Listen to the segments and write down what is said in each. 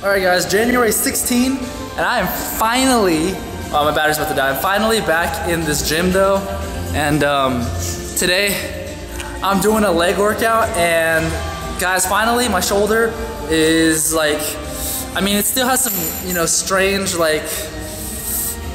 Alright guys, January 16, and I am finally, oh my battery's about to die, I'm finally back in this gym though, and today I'm doing a leg workout, and guys, finally my shoulder is like, I mean it still has some, you know, strange like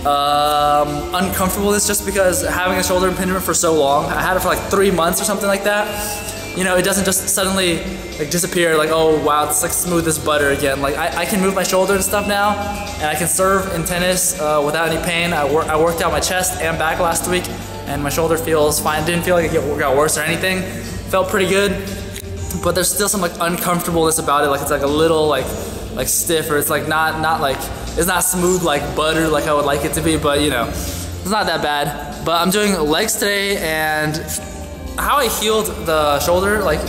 uncomfortableness just because having a shoulder impingement for so long. I had it for like 3 months or something like that. You know, it doesn't just suddenly like disappear like, oh wow, it's like smooth as butter again. Like I can move my shoulder and stuff now, and I can serve in tennis without any pain. I worked out my chest and back last week, and my shoulder feels fine. Didn't feel like it got worse or anything. Felt pretty good, but there's still some like uncomfortableness about it. Like it's like a little like stiff, or it's like not like, it's not smooth like butter like I would like it to be, but you know, it's not that bad. But I'm doing legs today, and how I healed the shoulder, like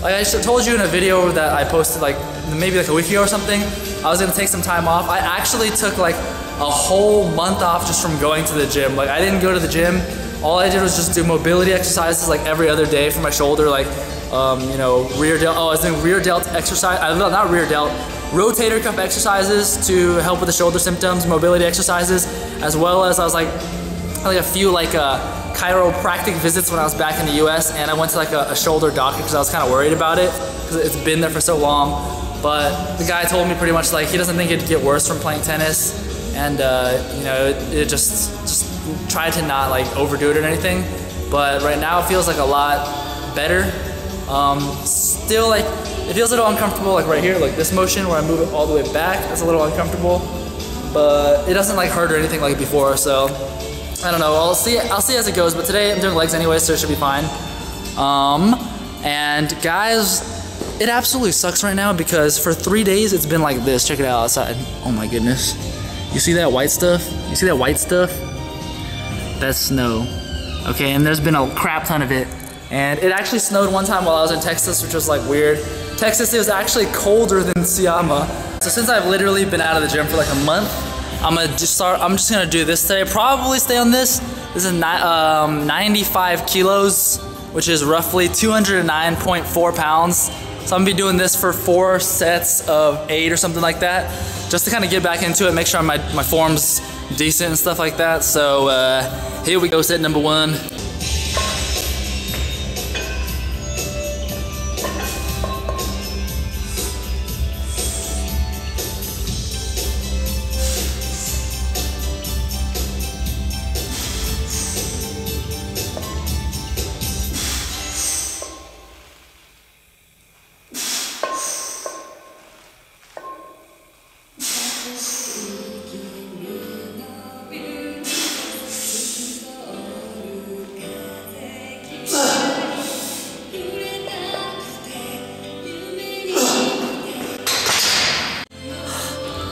I told you in a video that I posted like maybe like a week ago or something, I was gonna take some time off. I actually took like a whole month off just from going to the gym. Like I didn't go to the gym. All I did was just do mobility exercises like every other day for my shoulder, like you know, rear delt. Oh, I was doing rear delt exercise. Not rear delt. Rotator cuff exercises to help with the shoulder symptoms, mobility exercises, as well as I was like a few like chiropractic visits when I was back in the US, and I went to like a shoulder doctor because I was kind of worried about it because it's been there for so long. But the guy told me pretty much like he doesn't think it'd get worse from playing tennis, and you know, it just try to not like overdo it or anything. But right now it feels like a lot better. Still like it feels a little uncomfortable like right here, like this motion where I move it all the way back. That's a little uncomfortable, but it doesn't like hurt or anything like before. So I don't know, I'll see as it goes, but today I'm doing legs anyway, so it should be fine. And guys, it absolutely sucks right now because for 3 days it's been like this. Check it out outside. Oh my goodness. You see that white stuff? You see that white stuff? That's snow. Okay, and there's been a crap ton of it. And it actually snowed one time while I was in Texas, which was like weird. Texas, it was actually colder than Siama. So since I've literally been out of the gym for like a month, I'm just gonna do this today. Probably stay on this. This is 95 kilos, which is roughly 209.4 pounds. So I'm gonna be doing this for 4 sets of 8 or something like that, just to kind of get back into it, make sure my form's decent and stuff like that. So here we go, set number 1.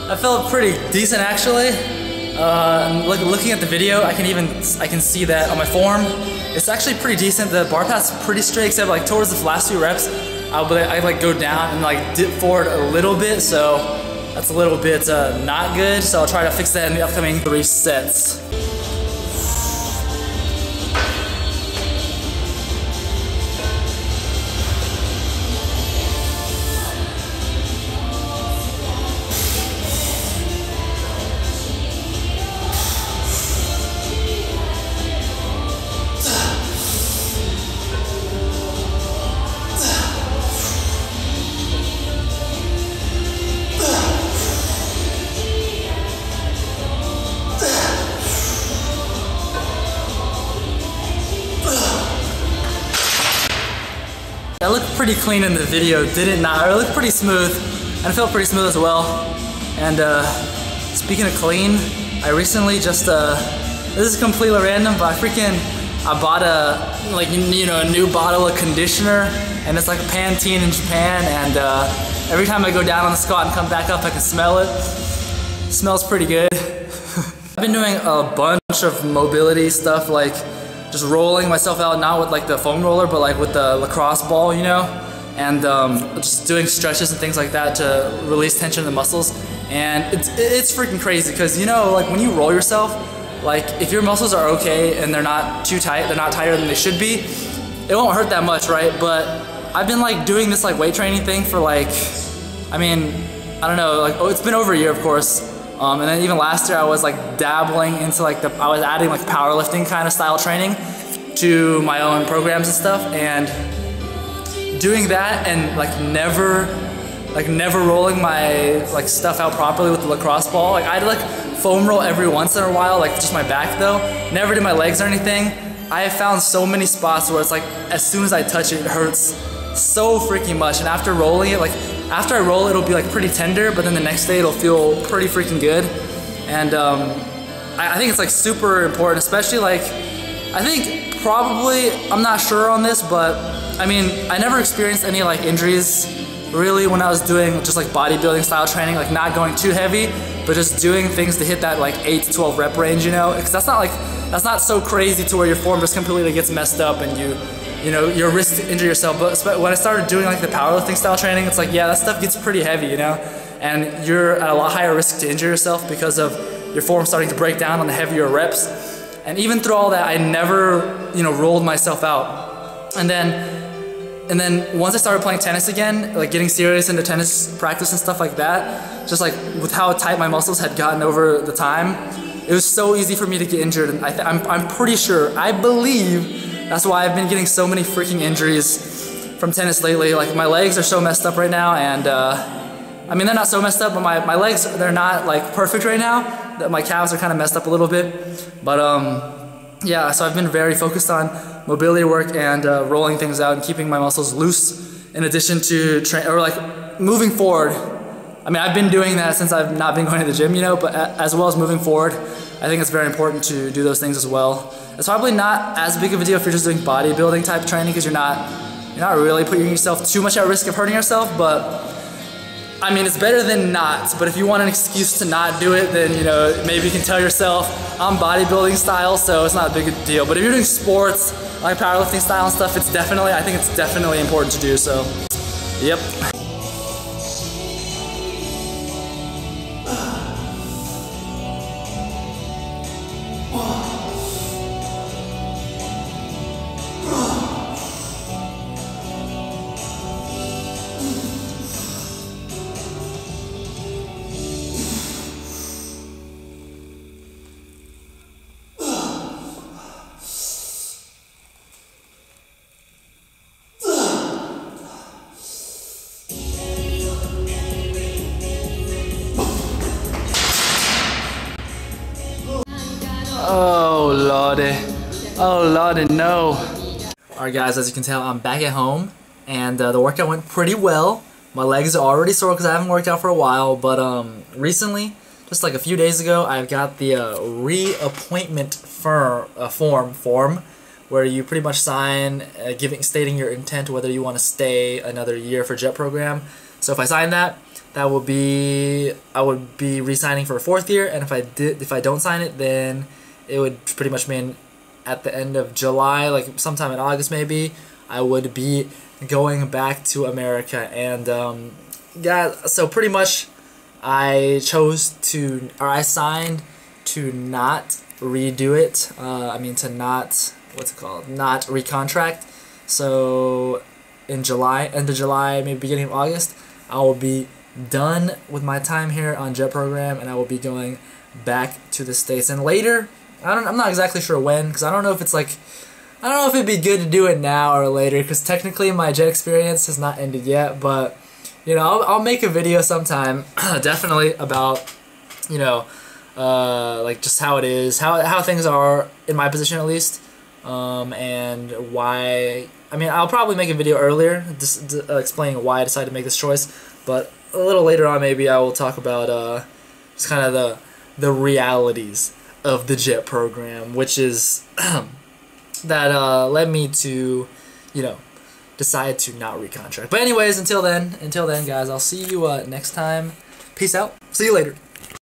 I felt pretty decent actually. Looking at the video, I can see that on my form, it's actually pretty decent. The bar path's pretty straight, except like towards the last few reps, I like go down and like dip forward a little bit, so that's a little bit not good. So I'll try to fix that in the upcoming 3 sets. I looked pretty clean in the video, did it not? I looked pretty smooth, and it felt pretty smooth as well. And speaking of clean, I recently just, this is completely random, but I bought a new bottle of conditioner, and it's like Pantene in Japan, and every time I go down on the squat and come back up, I can smell it. It smells pretty good. I've been doing a bunch of mobility stuff, like just rolling myself out, not with like the foam roller, but like with the lacrosse ball, you know, and just doing stretches and things like that to release tension in the muscles. And it's freaking crazy because, you know, like when you roll yourself, like if your muscles are okay and they're not too tight, they're not tighter than they should be, it won't hurt that much, right? But I've been like doing this like weight training thing for like, I mean, I don't know, like, oh, it's been over a year, of course. And then even last year I was like dabbling into like I was adding like powerlifting kind of style training to my own programs and stuff, and doing that and like never rolling my like stuff out properly with the lacrosse ball. Like I'd like foam roll every once in a while, like just my back though. Never did my legs or anything. I have found so many spots where it's like as soon as I touch it, it hurts so freaking much, and after rolling it, like after I roll, it'll be like pretty tender, but then the next day it'll feel pretty freaking good. And I think it's like super important, especially like, I think probably, I'm not sure on this, but I mean, I never experienced any like injuries really when I was doing just like bodybuilding style training, like not going too heavy, but just doing things to hit that like 8 to 12 rep range, you know, because that's not so crazy to where your form just completely gets messed up and you know, your risk to injure yourself. But when I started doing like the powerlifting style training, it's like, yeah, that stuff gets pretty heavy, you know, and you're at a lot higher risk to injure yourself because of your form starting to break down on the heavier reps. And even through all that, I never, you know, rolled myself out. And then once I started playing tennis again, like getting serious into tennis practice and stuff like that, just like with how tight my muscles had gotten over the time, it was so easy for me to get injured. And I'm pretty sure, I believe, that's why I've been getting so many freaking injuries from tennis lately. Like my legs are so messed up right now, and I mean, they're not so messed up, but my legs, they're not like perfect right now. My calves are kind of messed up a little bit. But yeah, so I've been very focused on mobility work and rolling things out and keeping my muscles loose, in addition to moving forward. I mean, I've been doing that since I've not been going to the gym, you know, but as well as moving forward, I think it's very important to do those things as well. It's probably not as big of a deal if you're just doing bodybuilding type training, because you're not really putting yourself too much at risk of hurting yourself. But I mean, it's better than not. But if you want an excuse to not do it, then, you know, maybe you can tell yourself, I'm bodybuilding style, so it's not a big deal. But if you're doing sports, like powerlifting style and stuff, I think it's definitely important to do. So, yep. Oh lordy, oh lordy, no. Alright guys, as you can tell, I'm back at home, and the workout went pretty well. My legs are already sore because I haven't worked out for a while, but recently, just like a few days ago, I got the reappointment form where you pretty much sign stating your intent whether you want to stay another year for JET program. So if I sign that, I would be re-signing for a 4th year, and if I don't sign it, then it would pretty much mean at the end of July, like sometime in August maybe, I would be going back to America. And yeah, so pretty much I signed to not redo it. I mean, to not, not recontract. So in July, end of July, maybe beginning of August, I will be done with my time here on JET program, and I will be going back to the States. And later, I'm not exactly sure when, because I don't know if it'd be good to do it now or later, because technically my JET experience has not ended yet. But you know, I'll make a video sometime, definitely, about, you know, like just how it is, how things are in my position at least, and why. I mean, I'll probably make a video earlier just explaining why I decided to make this choice, but a little later on maybe I will talk about just kind of the realities of the JET program, which is that led me to, you know, decide to not recontract. But anyways, until then guys, I'll see you next time. Peace out. See you later.